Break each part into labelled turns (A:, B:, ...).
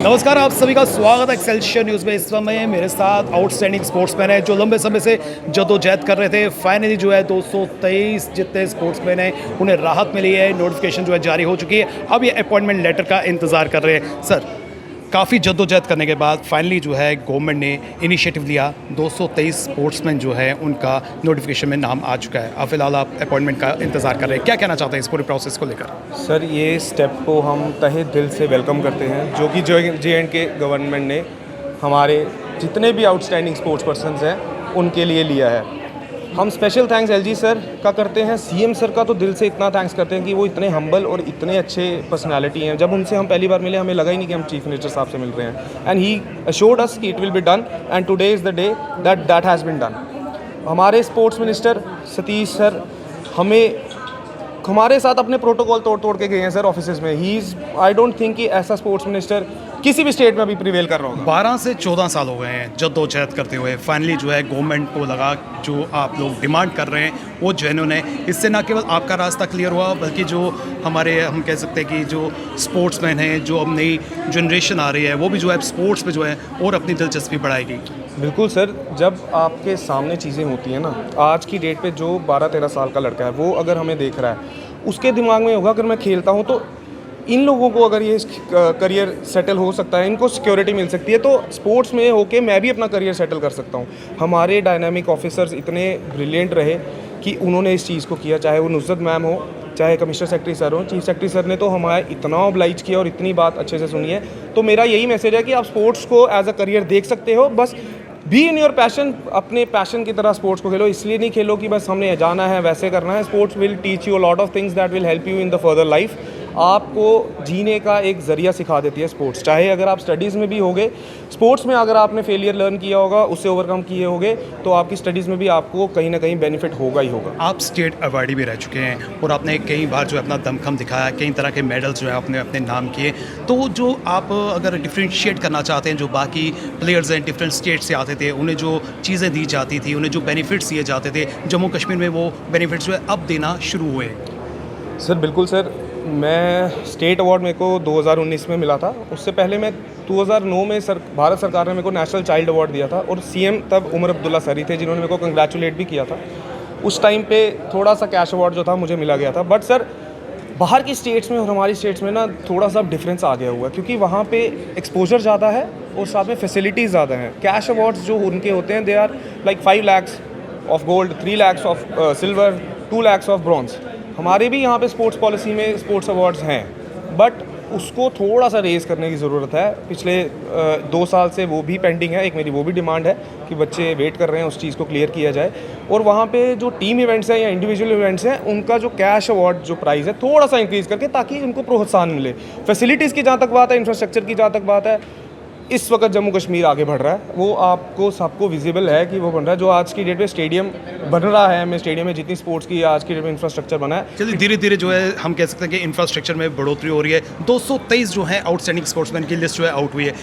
A: नमस्कार, आप सभी का स्वागत है एक्सेलशियर न्यूज़ में। इस समय मेरे साथ आउटस्टैंडिंग स्पोर्ट्समैन है जो लंबे समय से जद्दोजहद कर रहे थे। फाइनली जो है 223 जितने स्पोर्ट्समैन हैं उन्हें राहत मिली है, नोटिफिकेशन जो है जारी हो चुकी है। अब ये अपॉइंटमेंट लेटर का इंतज़ार कर रहे हैं। सर, काफ़ी जद्दोजहद करने के बाद फाइनली जो है गवर्नमेंट ने इनिशिएटिव लिया, 223 स्पोर्ट्समैन जो है उनका नोटिफिकेशन में नाम आ चुका है। अब फिलहाल आप अपॉइंटमेंट का इंतज़ार कर रहे हैं, क्या कहना चाहते हैं इस पूरे प्रोसेस को लेकर?
B: सर, ये स्टेप को हम तहे दिल से वेलकम करते हैं जो कि जे.एंड.के गवर्नमेंट ने हमारे जितने भी आउटस्टैंडिंग स्पोर्ट्स पर्सन्स हैं उनके लिए लिया है। हम स्पेशल थैंक्स एलजी सर का करते हैं, सीएम सर का तो दिल से इतना थैंक्स करते हैं कि वो इतने हम्बल और इतने अच्छे पर्सनालिटी हैं। जब उनसे हम पहली बार मिले हमें लगा ही नहीं कि हम चीफ मिनिस्टर साहब से मिल रहे हैं, and he assured us that it will be done and today is the day that has been done. हमारे स्पोर्ट्स मिनिस्टर सतीश सर हमारे साथ अपने प्रोटोकॉल तोड़ के गए हैं सर ऑफिस में। He is, I don't think कि ऐसा स्पोर्ट्स मिनिस्टर किसी भी स्टेट में अभी प्रिवेल कर रहा होगा।
A: 12 से 14 साल हो गए हैं जद्दोजहद करते हुए। फाइनली जो है गवर्नमेंट को लगा जो आप लोग डिमांड कर रहे हैं वो जेन्युइन है। इससे ना केवल आपका रास्ता क्लियर हुआ बल्कि जो हमारे, हम कह सकते हैं कि जो स्पोर्ट्समैन हैं, जो अब नई जनरेशन आ रही है, वो भी जो है स्पोर्ट्स में जो है और अपनी दिलचस्पी बढ़ाएगी।
B: बिल्कुल सर, जब आपके सामने चीज़ें होती हैं ना, आज की डेट पे जो 12-13 साल का लड़का है वो अगर हमें देख रहा है, उसके दिमाग में होगा अगर मैं खेलता हूँ तो इन लोगों को अगर ये करियर सेटल हो सकता है, इनको सिक्योरिटी मिल सकती है, तो स्पोर्ट्स में होके मैं भी अपना करियर सेटल कर सकता हूँ। हमारे डायनामिक ऑफिसर्स इतने ब्रिलियंट रहे कि उन्होंने इस चीज़ को किया, चाहे वो नुसरत मैम हो, चाहे कमिश्नर सेक्रेटरी सर हो। चीफ सेक्रेटरी सर ने तो हमारे इतना ऑब्लाइज किया और इतनी बात अच्छे से सुनी है। तो मेरा यही मैसेज है कि आप स्पोर्ट्स को एज अ करियर देख सकते हो, बस बी इन योर पैशन, अपने पैशन की तरह स्पोर्ट्स को खेलो। इसलिए नहीं खेलो कि बस हमने जाना है वैसे करना है। Sports will teach you a lot of things that will help you in the further life. आपको जीने का एक ज़रिया सिखा देती है स्पोर्ट्स। चाहे अगर आप स्टडीज़ में भी होगे, स्पोर्ट्स में अगर आपने फेलियर लर्न किया होगा, उससे ओवरकम किए होगे, तो आपकी स्टडीज़ में भी आपको कहीं ना कहीं बेनिफिट होगा ही होगा।
A: आप स्टेट अवार्डी भी रह चुके हैं और आपने कई बार जो है अपना दमखम दिखाया, कई तरह के मेडल्स जो है आपने अपने नाम किए। तो जो आप अगर डिफ्रेंशिएट करना चाहते हैं, जो बाकी प्लेयर्स हैं डिफरेंट स्टेट से आते थे, उन्हें जो चीज़ें दी जाती थी, उन्हें जो बेनिफिट्स दिए जाते थे, जम्मू कश्मीर में वो बेनिफिट्स जो है अब देना शुरू हुए।
B: सर बिल्कुल सर, मैं स्टेट अवार्ड मेरे को 2019 में मिला था। उससे पहले मैं 2009 में भारत सरकार ने मेरे को नेशनल चाइल्ड अवार्ड दिया था और सीएम तब उमर अब्दुल्ला सर ही थे जिन्होंने मेरे को कंग्रेचुलेट भी किया था। उस टाइम पे थोड़ा सा कैश अवार्ड जो था मुझे मिला गया था। बट सर, बाहर की स्टेट्स में और हमारी स्टेट्स में ना थोड़ा सा डिफरेंस आ गया हुआ है, क्योंकि वहाँ पे एक्सपोजर ज़्यादा है और साथ में फैसिलिटीज़ ज़्यादा हैं। कैश अवार्ड्स जो उनके होते हैं, they are like 5 lakh of gold, 3 lakh of silver, 2 lakh of bronze. हमारे भी यहाँ पे स्पोर्ट्स पॉलिसी में स्पोर्ट्स अवार्ड्स हैं, बट उसको थोड़ा सा रेज़ करने की ज़रूरत है। पिछले 2 साल से वो भी पेंडिंग है। एक मेरी वो भी डिमांड है कि बच्चे वेट कर रहे हैं, उस चीज़ को क्लियर किया जाए। और वहाँ पे जो टीम इवेंट्स हैं या इंडिविजुअल इवेंट्स हैं, उनका जो कैश अवार्ड जो प्राइस है थोड़ा सा इंक्रीज़ करके, ताकि उनको प्रोत्साहन मिले। फैसिलिटीज़ की जहाँ तक बात है, इंफ्रास्ट्रक्चर की जहाँ तक बात है, इस वक्त जम्मू कश्मीर आगे बढ़ रहा है। वो आपको सबको विजिबल है कि वो बन रहा है। जो आज की डेट में स्टेडियम बन रहा है, मैं स्टेडियम में जितनी स्पोर्ट्स की आज की डेट में इंफ्रास्ट्रक्चर बना है,
A: चलिए धीरे धीरे जो है हम कह सकते हैं कि इंफ्रास्ट्रक्चर में बढ़ोतरी हो रही है। 223 जो है आउटस्टैंडिंग स्पोर्ट्समैन की लिस्ट जो है आउट हुई है।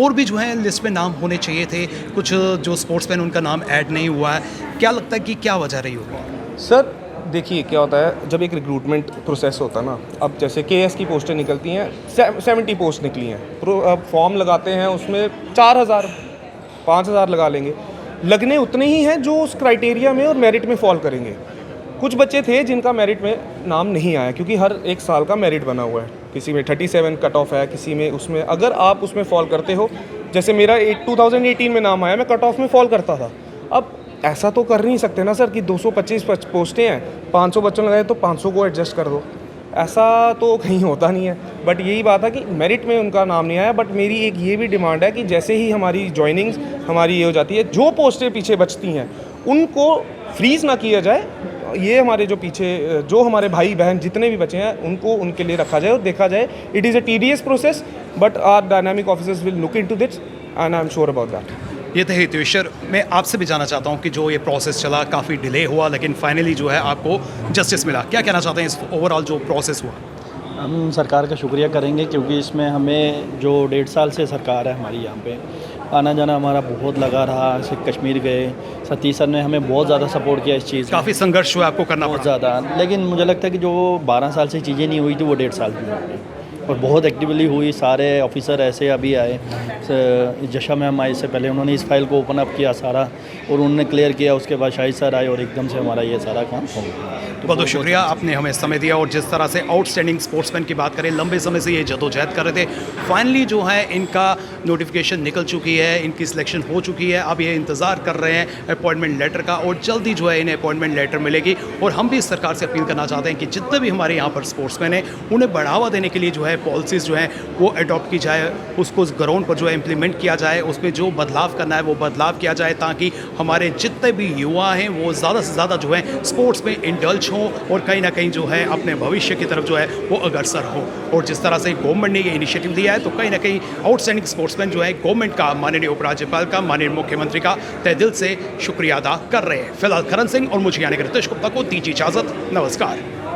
A: और भी जो है लिस्ट में नाम होने चाहिए थे, कुछ जो स्पोर्ट्समैन उनका नाम ऐड नहीं हुआ है। क्या लगता है कि क्या वजह रही होगी?
B: सर देखिए क्या होता है, जब एक रिक्रूटमेंट प्रोसेस होता है ना, अब जैसे केएस की पोस्टें निकलती हैं, 70 पोस्ट निकली हैं, अब फॉर्म लगाते हैं, उसमें 4000 5000 लगा लेंगे, लगने उतने ही हैं जो उस क्राइटेरिया में और मेरिट में फॉल करेंगे। कुछ बच्चे थे जिनका मेरिट में नाम नहीं आया, क्योंकि हर एक साल का मेरिट बना हुआ है। किसी में 37 कट ऑफ है, किसी में उसमें अगर आप उसमें फॉल करते हो, जैसे मेरा 2018 में नाम आया, मैं कट ऑफ में फॉल करता था। अब ऐसा तो कर नहीं सकते ना सर कि 225 पोस्टें हैं, 500 बच्चों लगाए तो 500 को एडजस्ट कर दो। ऐसा तो कहीं होता नहीं है। बट यही बात है कि मेरिट में उनका नाम नहीं आया। बट मेरी एक ये भी डिमांड है कि जैसे ही हमारी ज्वाइनिंग्स हमारी ये हो जाती है, जो पोस्टें पीछे बचती हैं उनको फ्रीज़ ना किया जाए। ये हमारे जो पीछे जो हमारे भाई बहन जितने भी बचे हैं उनको उनके लिए रखा जाए और देखा जाए। It is a tedious process, but our dynamic officers will look into this and I am sure about that.
A: ये थे हितेश्वर। मैं आपसे भी जानना चाहता हूँ कि जो ये प्रोसेस चला, काफ़ी डिले हुआ, लेकिन फाइनली जो है आपको जस्टिस मिला। क्या कहना चाहते हैं इस ओवरऑल जो प्रोसेस हुआ?
C: हम सरकार का शुक्रिया करेंगे, क्योंकि इसमें हमें जो 1.5 साल से सरकार है हमारी, यहाँ पे आना जाना हमारा बहुत लगा रहा। ऐसे कश्मीर गए, सतीश सर ने हमें बहुत ज़्यादा सपोर्ट किया इस चीज़।
A: काफ़ी संघर्ष हुआ आपको करना
C: बहुत
A: पड़ा।
C: ज़्यादा, लेकिन मुझे लगता है कि जो 12 साल से चीज़ें नहीं हुई थी वो 1.5 साल की हुई। और बहुत एक्टिवली हुई। सारे ऑफिसर ऐसे अभी आए, जशा मैम आई इससे पहले, उन्होंने इस फाइल को ओपन अप किया सारा और उन्होंने क्लियर किया। उसके बाद शाहिद सर आए और एकदम से हमारा ये सारा काम हो गया।
A: तो बहुत शुक्रिया, आपने हमें समय दिया। और जिस तरह से आउटस्टैंडिंग स्पोर्ट्समैन की बात करें, लंबे समय से ये जदोजहद कर रहे थे, फाइनली जो है इनका नोटिफिकेशन निकल चुकी है, इनकी सिलेक्शन हो चुकी है। अब ये इंतज़ार कर रहे हैं अपॉइंटमेंट लेटर का और जल्दी जो है इन्हें अपॉइंटमेंट लेटर मिलेगी। और हम भी सरकार से अपील करना चाहते हैं कि जितने भी हमारे यहाँ पर स्पोर्ट्समैन हैं उन्हें बढ़ावा देने के लिए जो है पॉलिसीज़ जो हैं वो अडॉप्ट की जाए, उसको ग्राउंड पर जो है इम्प्लीमेंट किया जाए, उसमें जो बदलाव करना है वो बदलाव किया जाए, ताकि हमारे जितने भी युवा हैं वो ज़्यादा से ज़्यादा जो है स्पोर्ट्स में इंडल्ज हों और कहीं ना कहीं जो है अपने भविष्य की तरफ जो है वो अग्रसर हो। और जिस तरह से गवर्नमेंट ने ये इनिशिएटिव लिया है तो कहीं ना कहीं आउटस्टैंडिंग स्पोर्ट्समैन जो है गवर्नमेंट का, माननीय उपराज्यपाल का, माननीय मुख्यमंत्री का तहे दिल से शुक्रिया अदा कर रहे हैं। फिलहाल करण सिंह और मुझे यानी कि रितेश गुप्ता को दीजिए इजाज़त। नमस्कार।